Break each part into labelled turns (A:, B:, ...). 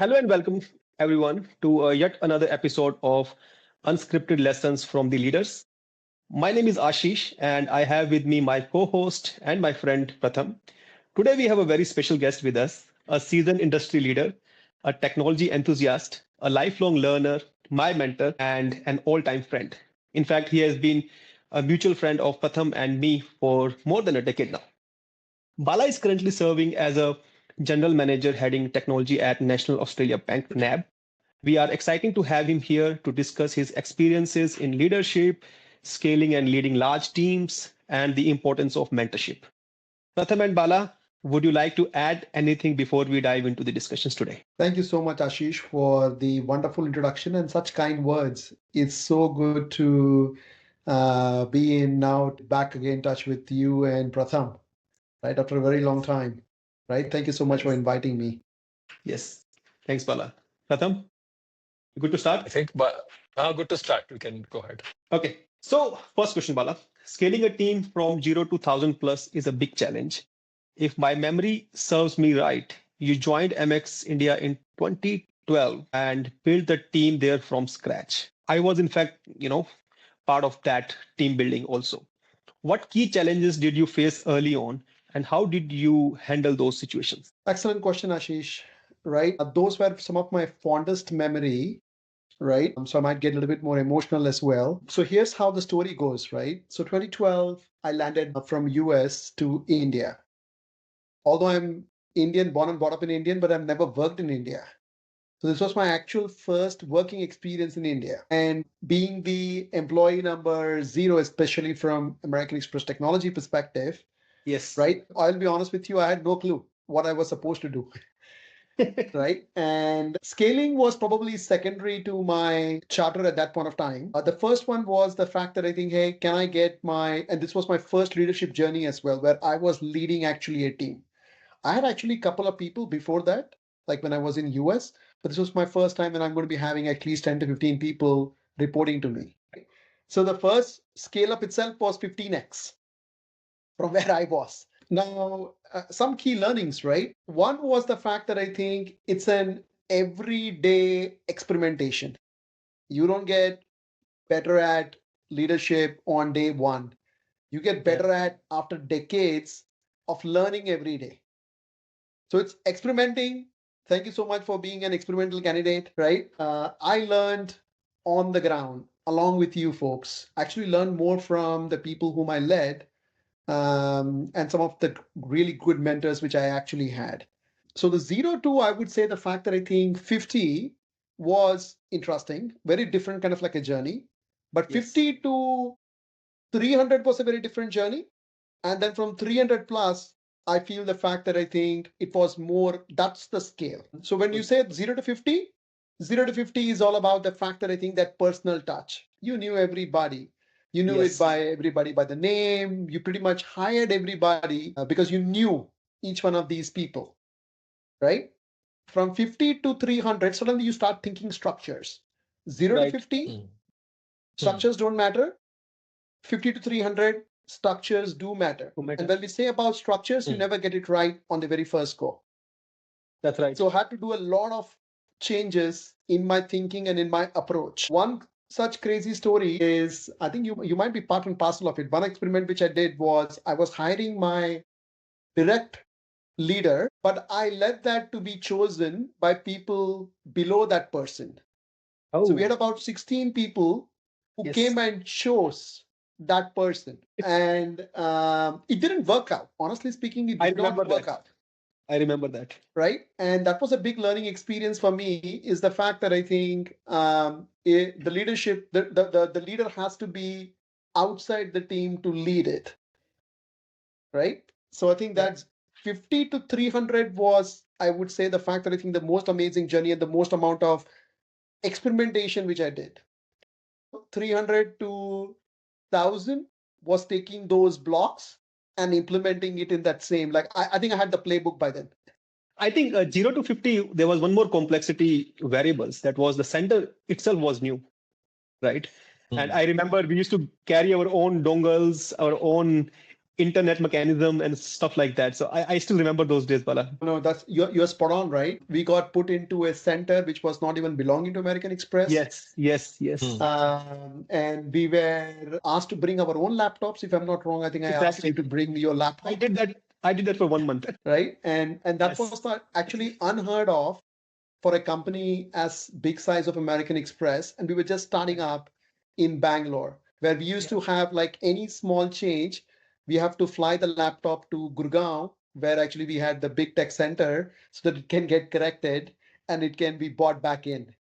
A: Hello and welcome everyone to yet another episode of Unscripted Lessons from the Leaders. My name is Ashish and I have with me my co-host and my friend Pratham. Today we have a very special guest with us, a seasoned industry leader, a technology enthusiast, a lifelong learner, my mentor and an all-time friend. In fact, he has been a mutual friend of Pratham and me for more than a decade now. Bala is currently serving as a general manager heading technology at National Australia Bank NAB. We are excited to have him here to discuss his experiences in leadership, scaling and leading large teams, and the importance of mentorship. Pratham and Bala, would you like to add anything before we dive into the discussions today?
B: Thank you so much, Ashish, for the wonderful introduction and such kind words. It's so good to be in now back again in touch with you and Pratham, right, after a very long time, right? Thank you so much for
A: Yes.
B: inviting me.
A: Yes. Thanks, Bala. Pratham, good to start?
C: I think, but good to start. We can go ahead.
A: Okay. So, first question, Bala. Scaling a team from 0 to 1,000 plus is a big challenge. If my memory serves me right, you joined MX India in 2012 and built the team there from scratch. I was, in fact, part of that team building also. What key challenges did you face early on, and how did you handle those situations?
B: Excellent question, Ashish. Right? Those were some of my fondest memory, right? So I might get a little bit more emotional as well. So here's how the story goes, right? So 2012, I landed from US to India. Although I'm Indian, born and brought up in Indian, but I've never worked in India. So this was my actual first working experience in India. And being the employee number zero, especially from American Express technology perspective,
A: Yes.
B: right? I'll be honest with you, I had no clue what I was supposed to do. Right. And scaling was probably secondary to my charter at that point of time. The first one was the fact that I think, hey, can I get and this was my first leadership journey as well, where I was leading actually a team. I had actually a couple of people before that, like when I was in US, but this was my first time and I'm going to be having at least 10 to 15 people reporting to me. So the first scale up itself was 15x from where I was. Now, some key learnings, right? One was the fact that I think it's an everyday experimentation. You don't get better at leadership on day one. You get better at after decades of learning every day. So it's experimenting. Thank you so much for being an experimental candidate, right? I learned on the ground along with you folks. Actually learned more from the people whom I led and some of the really good mentors which I actually had. So the 0 to, I would say the fact that I think 50 was interesting, very different kind of like a journey. But 50 to 300 was a very different journey. And then from 300 plus, I feel the fact that I think it was more, that's the scale. So when you say 0 to 50, 0 to 50 is all about the fact that I think that personal touch. You knew everybody. You knew it by everybody by the name. You pretty much hired everybody because you knew each one of these people, right? From 50 to 300, suddenly you start thinking structures. 0 to 50, structures don't matter. 50 to 300, structures do matter. And when we say about structures, you never get it right on the very first go.
A: That's right.
B: So I had to do a lot of changes in my thinking and in my approach. One such crazy story is, I think you might be part and parcel of it. One experiment which I did was I was hiring my direct leader, but I let that to be chosen by people below that person.
A: Oh.
B: So we had about 16 people who came and chose that person. And it didn't work out. Honestly speaking, it did not work out.
A: I remember that.
B: Right. And that was a big learning experience for me, is the fact that I think the leadership, the leader has to be outside the team to lead it. Right. So I think that's 50 to 300 was, I would say, the fact that I think the most amazing journey and the most amount of experimentation which I did. 300 to 1,000 was taking those blocks and implementing it in that same, like I think I had the playbook by then.
A: I think 0 to 50, there was one more complexity variables. That was the center itself was new, right? And I remember we used to carry our own dongles, our own internet mechanism and stuff like that. So I still remember those days, Bala.
B: No, that's you're spot on, right? We got put into a center which was not even belonging to American Express.
A: Yes, yes, yes.
B: And we were asked to bring our own laptops. If I'm not wrong, I think I asked you to bring your laptop.
A: I did that. I did that for 1 month.
B: Right? And that
A: Yes.
B: was not actually unheard of for a company as big size of American Express. And we were just starting up in Bangalore, where we used to have like any small change, we have to fly the laptop to Gurgaon, where actually we had the big tech center so that it can get corrected and it can be bought back in.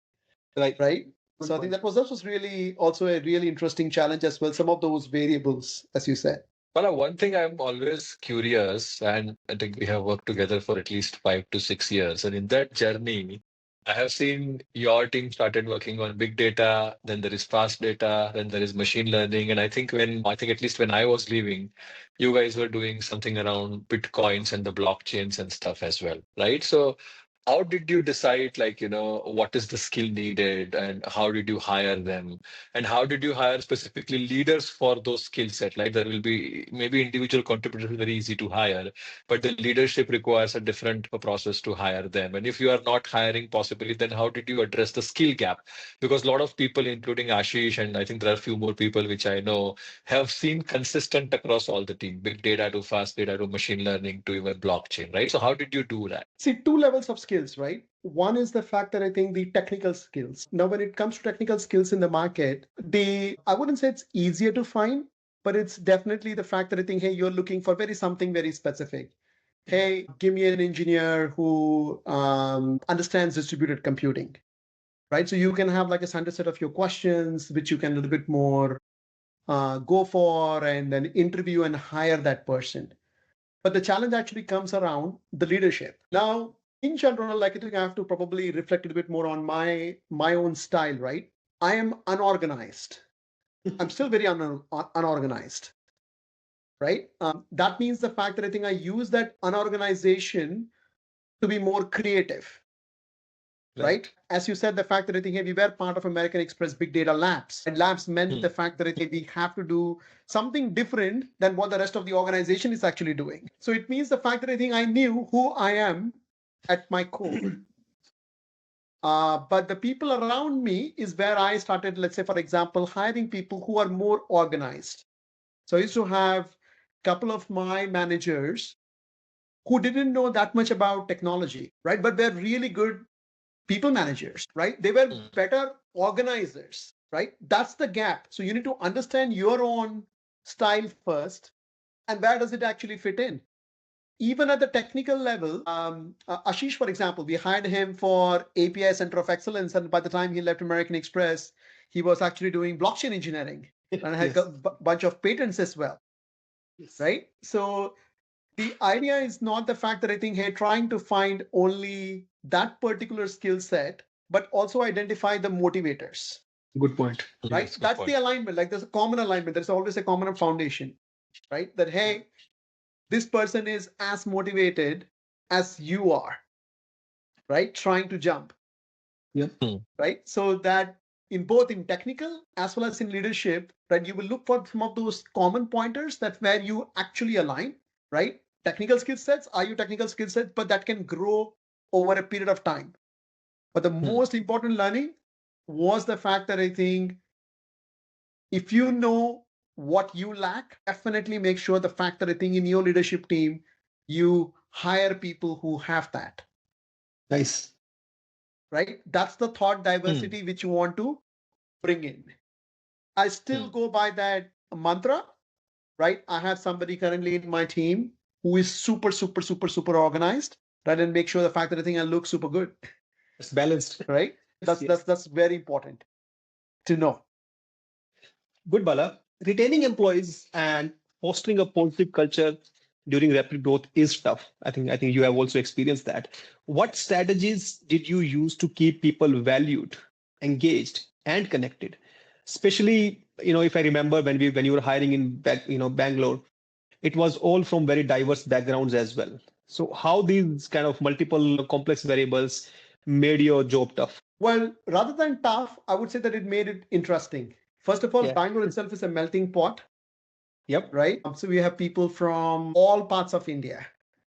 A: Right.
B: Right. So I think that was really also a really interesting challenge as well. Some of those variables, as you said.
C: Well, one thing I'm always curious, and I think we have worked together for at least 5 to 6 years. And in that journey, I have seen your team started working on big data, then there is fast data, then there is machine learning. And I think at least when I was leaving, you guys were doing something around Bitcoins and the blockchains and stuff as well, right? So how did you decide, like, what is the skill needed and how did you hire them? And how did you hire specifically leaders for those skill set? Like there will be maybe individual contributors very easy to hire, but the leadership requires a different process to hire them. And if you are not hiring possibly, then how did you address the skill gap? Because a lot of people, including Ashish, and I think there are a few more people which I know, have seen consistent across all the team, big data to fast data to machine learning to even blockchain, right? So how did you do that?
B: See, two levels of skills, right? One is the fact that I think the technical skills. Now, when it comes to technical skills in the market, I wouldn't say it's easier to find, but it's definitely the fact that I think, hey, you're looking for something very specific. Hey, give me an engineer who understands distributed computing, right? So you can have like a standard set of your questions, which you can a little bit more go for and then interview and hire that person. But the challenge actually comes around the leadership. Now, in general, like I think I have to probably reflect a little bit more on my own style, right? I am unorganized. I'm still very unorganized, right? That means the fact that I think I use that unorganization to be more creative, right? As you said, the fact that I think, hey, we were part of American Express Big Data Labs, and labs meant the fact that I think we have to do something different than what the rest of the organization is actually doing. So it means the fact that I think I knew who I am at my core. But the people around me is where I started, let's say, for example, hiring people who are more organized. So I used to have a couple of my managers who didn't know that much about technology, right? But they're really good people managers, right? They were better organizers, right? That's the gap. So you need to understand your own style first, and where does it actually fit in? Even at the technical level, Ashish, for example, we hired him for API Center of Excellence, and by the time he left American Express, he was actually doing blockchain engineering and had a bunch of patents as well, right? So the idea is not the fact that I think, hey, trying to find only that particular skill set, but also identify the motivators.
A: Good point.
B: Right?
C: Yes, good
B: That's
C: point.
B: the alignment. Like there's a common alignment. There's always a common foundation, right? That, hey, this person is as motivated as you are, right? Trying to jump.
A: Yep.
B: Right? So that in both in technical as well as in leadership, right? You will look for some of those common pointers that where you actually align, right? Technical skill sets are your technical skill sets, but that can grow over a period of time. But the most important learning was the fact that I think if you know what you lack, definitely make sure the fact that I think in your leadership team, you hire people who have that.
A: Nice.
B: Right? That's the thought diversity which you want to bring in. I still go by that mantra, right? I have somebody currently in my team who is super, super, super, super organized, right? And make sure the fact that I think I look super good.
A: It's balanced.
B: Right? That's very important to know.
A: Good, Bala. Retaining employees and fostering a positive culture during rapid growth is tough. I think you have also experienced that. What strategies did you use to keep people valued, engaged, and connected? Especially, if I remember when you were hiring in Bangalore, it was all from very diverse backgrounds as well. So how these kind of multiple complex variables made your job tough?
B: Well, rather than tough, I would say that it made it interesting. First of all, Bangalore itself is a melting pot.
A: Yep.
B: right? So we have people from all parts of India,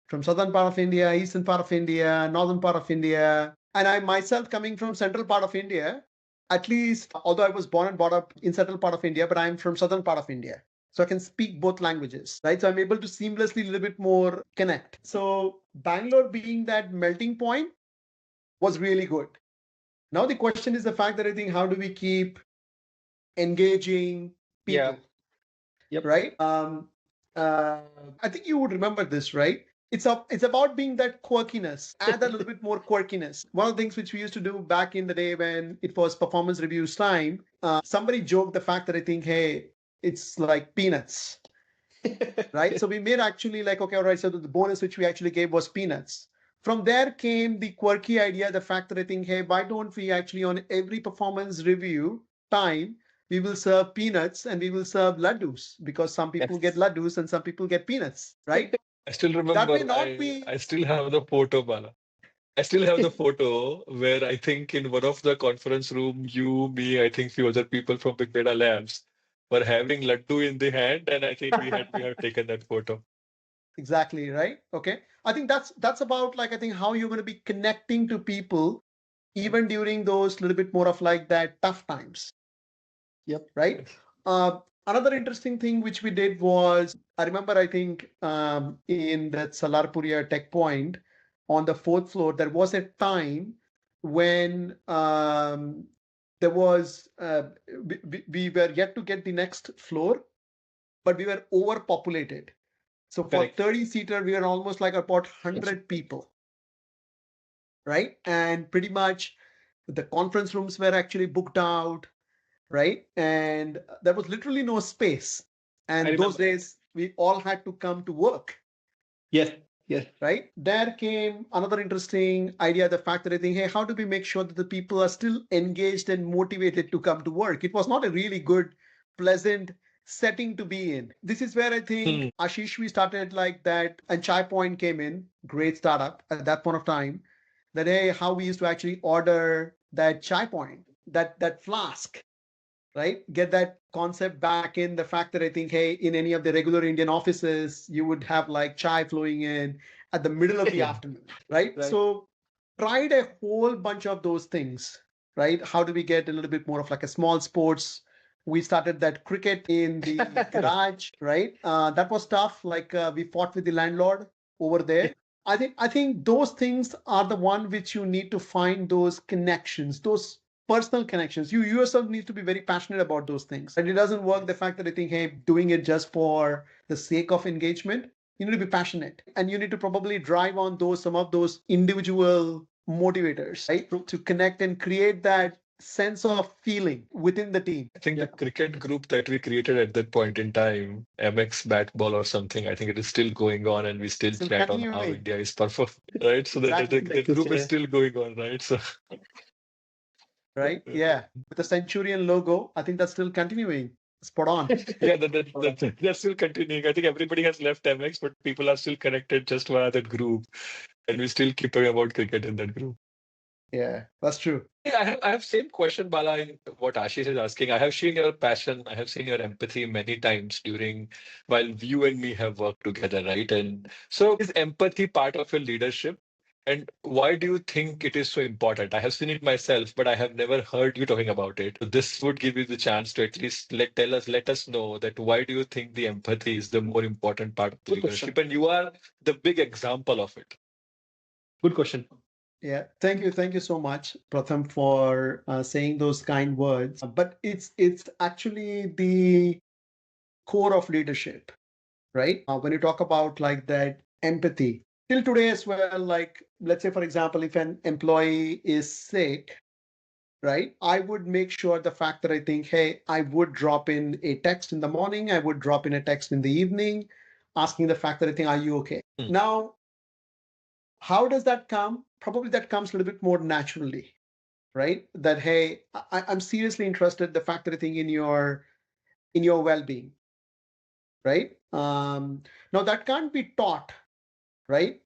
B: from southern part of India, eastern part of India, northern part of India. And I myself coming from central part of India, at least, although I was born and brought up in central part of India, but I'm from southern part of India. So I can speak both languages, right? So I'm able to seamlessly a little bit more connect. So Bangalore being that melting point was really good. Now the question is the fact that I think how do we keep engaging
A: Yeah.
B: people,
A: Yep.
B: right? Uh, I think you would remember this, right? It's about being that quirkiness. Add a little bit more quirkiness. One of the things which we used to do back in the day when it was performance reviews time, somebody joked the fact that I think, hey, it's like peanuts, right? So we made actually like, okay, all right, so the bonus which we actually gave was peanuts. From there came the quirky idea, the fact that I think, hey, why don't we actually on every performance review time, we will serve peanuts and we will serve laddus because some people get
A: Yes.
B: laddus and some people get peanuts, right?
C: I still
B: That may
C: remember,
B: not be
C: I still have the photo, Bala. I still have the photo where I think in one of the conference room, you, me, I think few other people from Big Data Labs were having laddu in the hand, and I think we have taken that photo.
B: exactly right. Okay. I think that's about like I think how you're going to be connecting to people even during those little bit more of like that tough times.
A: Yep.
B: Right? Another interesting thing which we did was I remember I think in that Salarpuria Tech Point on the fourth floor there was a time when there was we were yet to get the next floor, but we were overpopulated. So for
A: Correct.
B: 30 seater we were almost like about 100 people, right? And pretty much the conference rooms were actually booked out, right? And there was literally no space.
A: I
B: And those
A: remember.
B: days, we all had to come to work,
A: Yes. Yes.
B: right? There came another interesting idea, the fact that I think, hey, how do we make sure that the people are still engaged and motivated to come to work? It was not a really good, pleasant setting to be in. This is where I think
A: Hmm.
B: Ashish, we started like that, and Chai Point came in, great startup at that point of time. That hey, how we used to actually order that Chai Point, that flask, right? Get that concept back in the fact that I think, hey, in any of the regular Indian offices, you would have like chai flowing in at the middle of the afternoon, right?
A: Right.
B: So tried a whole bunch of those things, right? How do we get a little bit more of like a small sports? We started that cricket in the garage, right? That was tough. Like we fought with the landlord over there. I think those things are the one which you need to find those connections, those personal connections. You yourself need to be very passionate about those things. And it doesn't work the fact that I think, hey, doing it just for the sake of engagement. You need to be passionate and you need to probably drive on those some of those individual motivators, right?
A: True.
B: To connect and create that sense of feeling within the team.
C: I think the
A: Yep.
C: cricket group that we created at that point in time, MX Bat Ball or something, I think it is still going on, and we still
B: Still
C: chat on how
B: continuing.
C: India is perfect, right? So
B: Exactly.
C: that group is still going on, right? So
B: Right? Yeah. With the Centurion logo, I think that's still continuing. Spot on.
C: yeah, that's still continuing. I think everybody has left MX, but people are still connected just via that group, and we still keep talking about cricket in that group.
B: Yeah, that's true.
C: Yeah, I have same question, Bala, in what Ashish is asking. I have seen your passion, I have seen your empathy many times during while you and me have worked together, right? And so is empathy part of your leadership? And why do you think it is so important? I have seen it myself, but I have never heard you talking about it. So this would give you the chance to at least let us know that why do you think the empathy is the more important part of the
A: Good question.
C: leadership? And you are the big example of it.
A: Good question.
B: Yeah, thank you. Thank you so much, Pratham, for saying those kind words. But it's actually the core of leadership, right? When you talk about like that empathy, till today as well, like let's say for example, if an employee is sick, right? I would make sure the fact that I think, hey, I would drop in a text in the morning, I would drop in a text in the evening, asking the fact that I think, are you okay?
C: Hmm.
B: Now, how does that come? Probably that comes a little bit more naturally, right? That hey, I'm seriously interested. The fact that I think in your well-being, right? Now that can't be taught, right?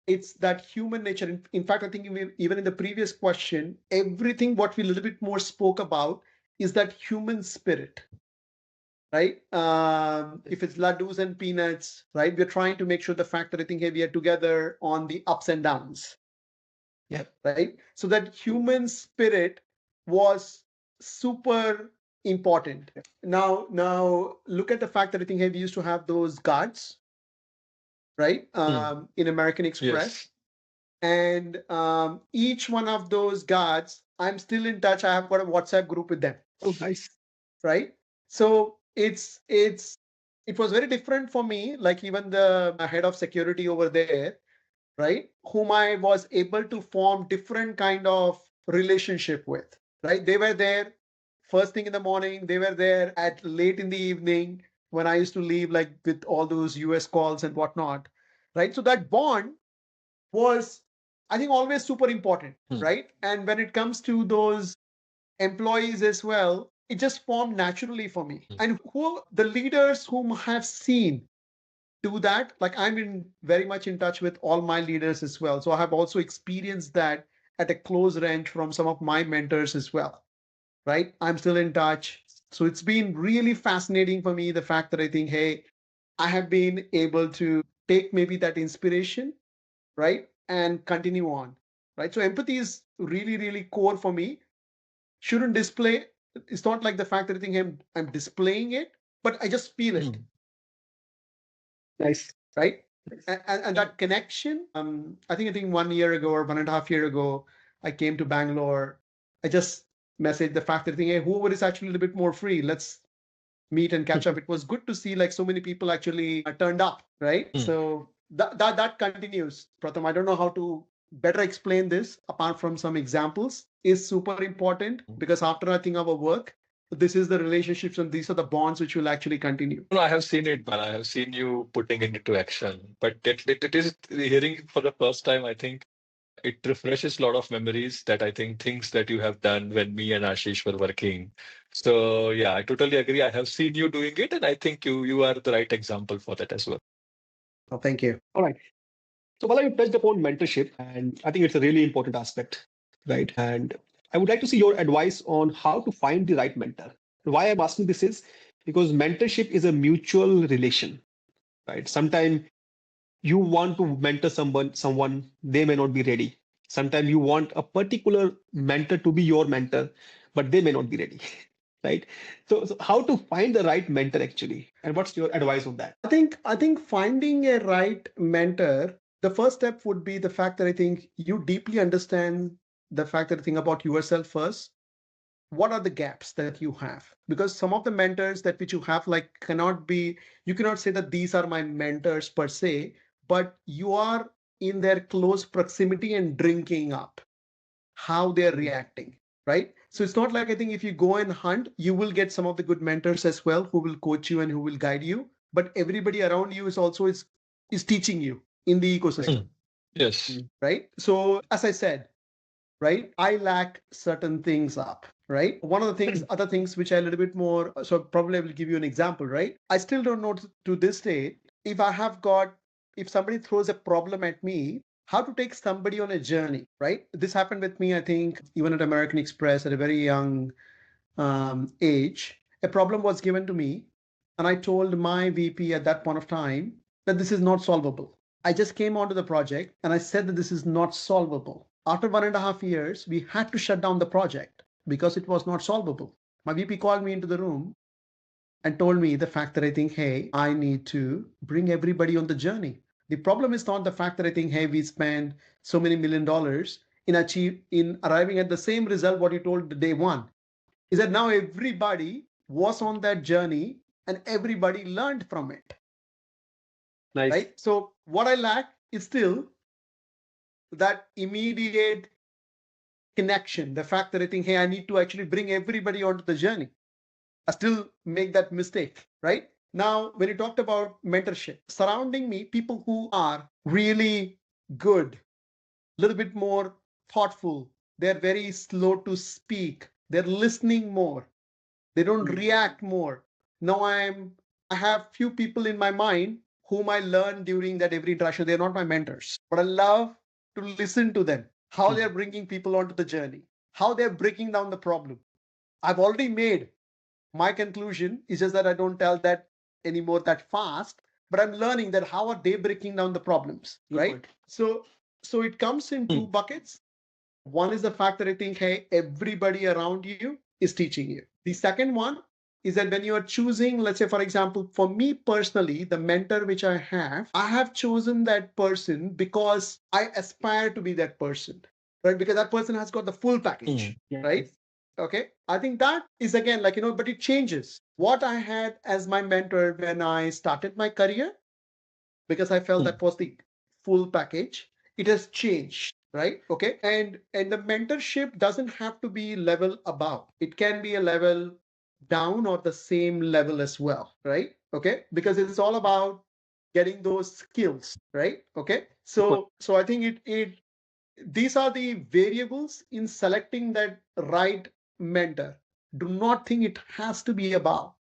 B: It's that human nature. In fact, I think even in the previous question, everything what we a little bit more spoke about is that human spirit, right? If it's laddus and peanuts, right? We're trying to make sure the fact that I think, hey, we are together on the ups and downs.
A: Yeah.
B: Right. So that human spirit was super important. Now look at the fact that I think, hey, we used to have those guards, right? In American Express.
C: Yes.
B: And each one of those guards, I'm still in touch. I have got a WhatsApp group with them.
A: Oh, nice.
B: Right. So it was very different for me, like even the head of security over there, right, whom I was able to form different kind of relationship with, right? They were there first thing in the morning, they were there at late in the evening when I used to leave, like with all those US calls and whatnot, right? So that bond was, I think, always super important, right? And when it comes to those employees as well, it just formed naturally for me. And who the leaders whom I have seen do that, like I'm in very much in touch with all my leaders as well. So I have also experienced that at a close range from some of my mentors as well, right? I'm still in touch. So it's been really fascinating for me, the fact that I think, hey, I have been able to take maybe that inspiration, right, and continue on, right? So empathy is really, really core for me. Shouldn't display. It's not like the fact that I think I'm displaying it, but I just feel it.
A: Nice.
B: Right. And that connection, I think 1 year ago or 1.5 year ago, I came to Bangalore. I just messaged the fact that I think, hey, whoever is actually a little bit more free, let's meet and catch up. It was good to see like so many people actually turned up, right? So that continues. Pratham, I don't know how to better explain this apart from some examples, is super important because after I think our work, this is the relationships and these are the bonds which will actually continue.
C: No, I have seen it, Bala. I have seen you putting it into action. But it is hearing it for the first time. I think it refreshes a lot of memories that I think things that you have done when me and Ashish were working. So yeah, I totally agree. I have seen you doing it, and I think you are the right example for that as well.
B: Oh, thank you.
A: All right. So, Bala, you touched upon mentorship, and I think it's a really important aspect, right? And I would like to see your advice on how to find the right mentor. Why I'm asking this is because mentorship is a mutual relation, right? Sometimes you want to mentor someone they may not be ready. Sometimes you want a particular mentor to be your mentor, but they may not be ready, right? So how to find the right mentor actually, and what's your advice on that?
B: I think finding a right mentor, the first step would be the fact that I think you deeply understand the fact that I think about yourself first. What are the gaps that you have? Because some of the mentors that which you have like cannot be, you cannot say that these are my mentors per se, but you are in their close proximity and drinking up how they're reacting, right? So it's not like I think if you go and hunt, you will get some of the good mentors as well who will coach you and who will guide you. But everybody around you is also is teaching you in the ecosystem,
C: Yes.
B: right? So as I said, right, I lack certain things up, right? One of the things, other things which are a little bit more, so probably I will give you an example, right? I still don't know to this day if I have got, if somebody throws a problem at me, how to take somebody on a journey, right? This happened with me, I think, even at American Express at a very young age. A problem was given to me, and I told my VP at that point of time that this is not solvable. I just came onto the project and I said that this is not solvable. After 1.5 years, we had to shut down the project because it was not solvable. My VP called me into the room and told me the fact that I think, hey, I need to bring everybody on the journey. The problem is not the fact that I think, hey, we spend so many $1 million in arriving at the same result what you told the day one. Is that now everybody was on that journey and everybody learned from it.
A: Nice.
B: Right. So what I lack is still that immediate connection. The fact that I think, hey, I need to actually bring everybody onto the journey. I still make that mistake, right? Now, when you talked about mentorship, surrounding me, people who are really good, a little bit more thoughtful, they're very slow to speak, they're listening more, they don't react more. Now I have few people in my mind whom I learn during that every interaction. They're not my mentors, but I love to listen to them, how they're bringing people onto the journey, how they're breaking down the problem. I've already made My conclusion is just that I don't tell that anymore that fast, but I'm learning that how are they breaking down the problems,
A: Good
B: right?
A: point.
B: So it comes in two buckets. One is the fact that I think, hey, everybody around you is teaching you. The second one is that when you are choosing, let's say, for example, for me personally, the mentor which I have chosen that person because I aspire to be that person, right? Because that person has got the full package, right? Okay. I think that is again like, but it changes. What I had as my mentor when I started my career, because I felt that was the full package, it has changed, right? Okay. And the mentorship doesn't have to be level above. It can be a level down or the same level as well, right? Okay. Because it's all about getting those skills, right? Okay. So I think it these are the variables in selecting that right mentor. Do not think it has to be above,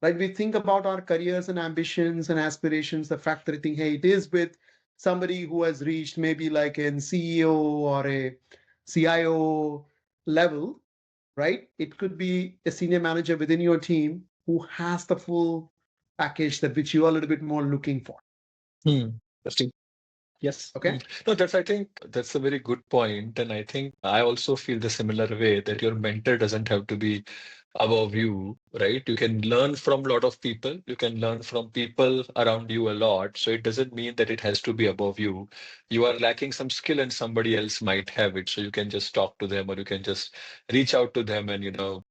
B: right? We think about our careers and ambitions and aspirations, the fact that I think, hey, it is with somebody who has reached maybe like an CEO or a CIO level, right? It could be a senior manager within your team who has the full package that which you are a little bit more looking for.
C: Interesting.
A: Yes.
B: Okay.
C: No, I think that's a very good point. And I think I also feel the similar way that your mentor doesn't have to be above you, right? You can learn from a lot of people. You can learn from people around you a lot. So it doesn't mean that it has to be above you. You are lacking some skill and somebody else might have it. So you can just talk to them or you can just reach out to them and,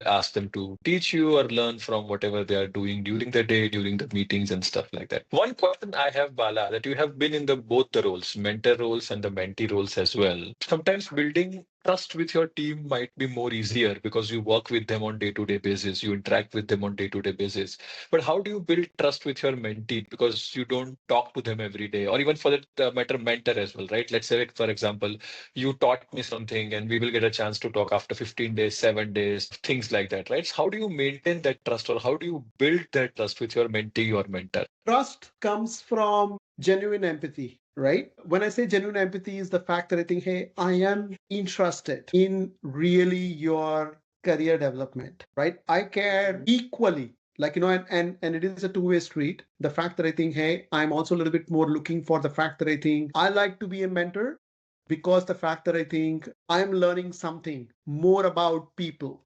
C: ask them to teach you or learn from whatever they are doing during the day, during the meetings and stuff like that. One question I have, Bala, that you have been in the both the roles, mentor roles and the mentee roles as well. Sometimes building trust with your team might be more easier because you work with them on day-to-day basis, you interact with them on day-to-day basis. But how do you build trust with your mentee because you don't talk to them every day, or even for that matter, mentor as well, right? Let's say, for example, you taught me something and we will get a chance to talk after 15 days, 7 days, things like that, right? So how do you maintain that trust or how do you build that trust with your mentee or mentor?
B: Trust comes from genuine empathy, right? When I say genuine empathy is the fact that I think, hey, I am interested in really your career development, right? I care equally, like, and it is a two-way street. The fact that I think, hey, I'm also a little bit more looking for the fact that I think I like to be a mentor because the fact that I think I'm learning something more about people,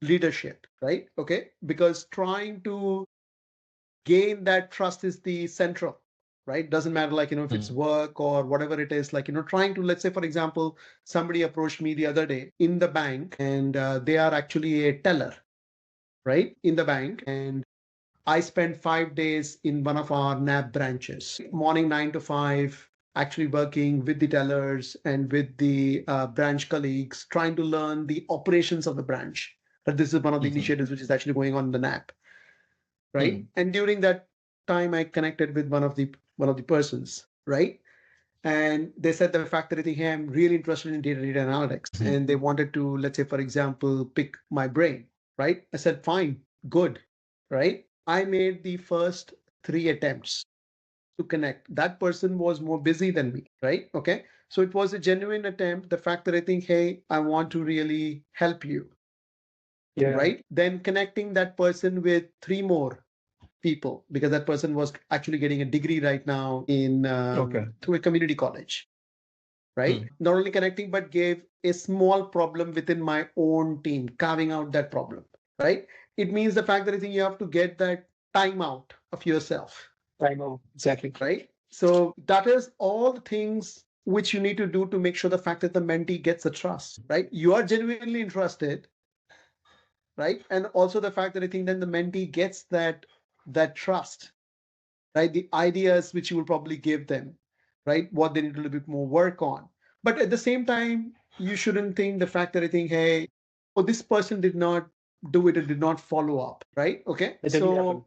B: leadership, right? Okay. Because trying to gain that trust is the central, right? Doesn't matter, like, if it's work or whatever it is, like, trying to, let's say, for example, somebody approached me the other day in the bank and they are actually a teller, right? In the bank. And I spent 5 days in one of our NAB branches, morning 9 to 5, actually working with the tellers and with the branch colleagues, trying to learn the operations of the branch. But this is one of the initiatives which is actually going on in the NAB, right? And during that time, I connected with one of the persons, right? And they said the fact that I think, hey, I'm really interested in data analytics, and they wanted to, let's say, for example, pick my brain, right? I said, fine, good, right? I made the first 3 attempts to connect. That person was more busy than me, right? Okay. So it was a genuine attempt. The fact that I think, hey, I want to really help you, right? Then connecting that person with 3 more people because that person was actually getting a degree right now in through a community college, right? Not only connecting, but gave a small problem within my own team, carving out that problem, right? It means the fact that I think you have to get that time out of yourself.
A: I know. Exactly.
B: Right? So that is all the things which you need to do to make sure the fact that the mentee gets the trust, right? You are genuinely interested, right? And also the fact that I think then the mentee gets that trust, right? The ideas which you will probably give them, right? What they need a little bit more work on. But at the same time, you shouldn't think the fact that I think, hey, oh, this person did not do it or did not follow up, right? Okay.
A: It doesn't happen.
B: So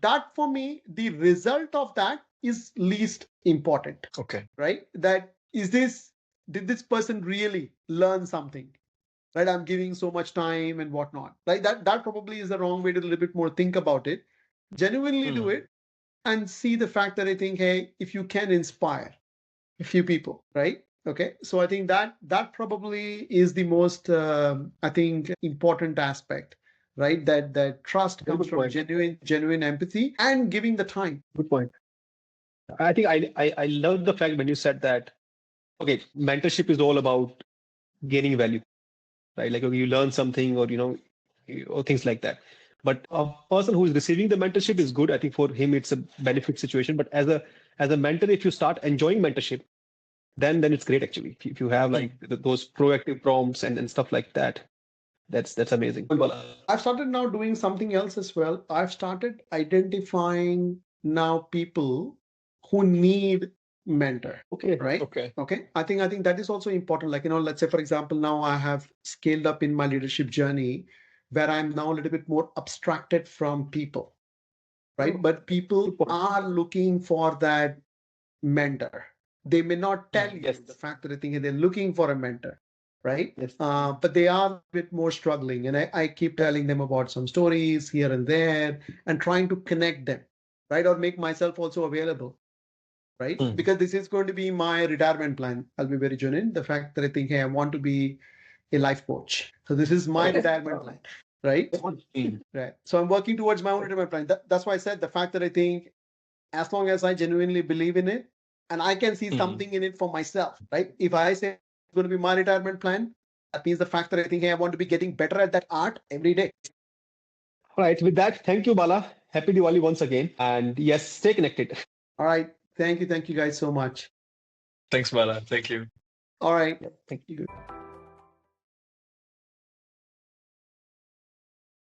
B: that for me, the result of that is least important.
C: Okay.
B: Right? Did this person really learn something? Right? I'm giving so much time and whatnot. Right? That probably is the wrong way to a little bit more think about it. Genuinely do it and see the fact that I think, hey, if you can inspire a few people, right? Okay. So I think that probably is the most, I think, important aspect, right? That trust
A: Very
B: comes
A: good
B: from
A: point.
B: genuine empathy and giving the time.
A: Good point. I think I love the fact when you said that, okay, mentorship is all about gaining value, right? Like, okay, you learn something or, or things like that. But a person who is receiving the mentorship is good. I think for him, it's a benefit situation. But as a mentor, if you start enjoying mentorship, then it's great actually. If you have like those proactive prompts and stuff like that, that's amazing. Bala.
B: I've started now doing something else as well. I've started identifying now people who need mentor.
A: Okay.
B: Right?
C: Okay.
B: Okay. I think that is also important. Like, let's say for example, now I have scaled up in my leadership journey where I'm now a little bit more abstracted from people. Right.
A: Oh,
B: But people
A: good point.
B: are looking for that mentor. They may not tell you
A: Yes.
B: the fact that I think they're looking for a mentor, right?
A: Yes.
B: But they are a bit more struggling. And I keep telling them about some stories here and there and trying to connect them, right? Or make myself also available, right? Because this is going to be my retirement plan. I'll be very genuine. The fact that I think, hey, I want to be a life coach. So this is my retirement plan, right? Right. So I'm working towards my own retirement plan. That's why I said the fact that I think as long as I genuinely believe in it and I can see something in it for myself, right? If I say it's going to be my retirement plan, that means the fact that I think, hey, I want to be getting better at that art every day.
A: All right. With that, thank you, Bala. Happy Diwali once again. And yes, stay connected.
B: All right. Thank you. Thank you guys so much.
C: Thanks, Bala. Thank you.
B: All right.
A: Thank you.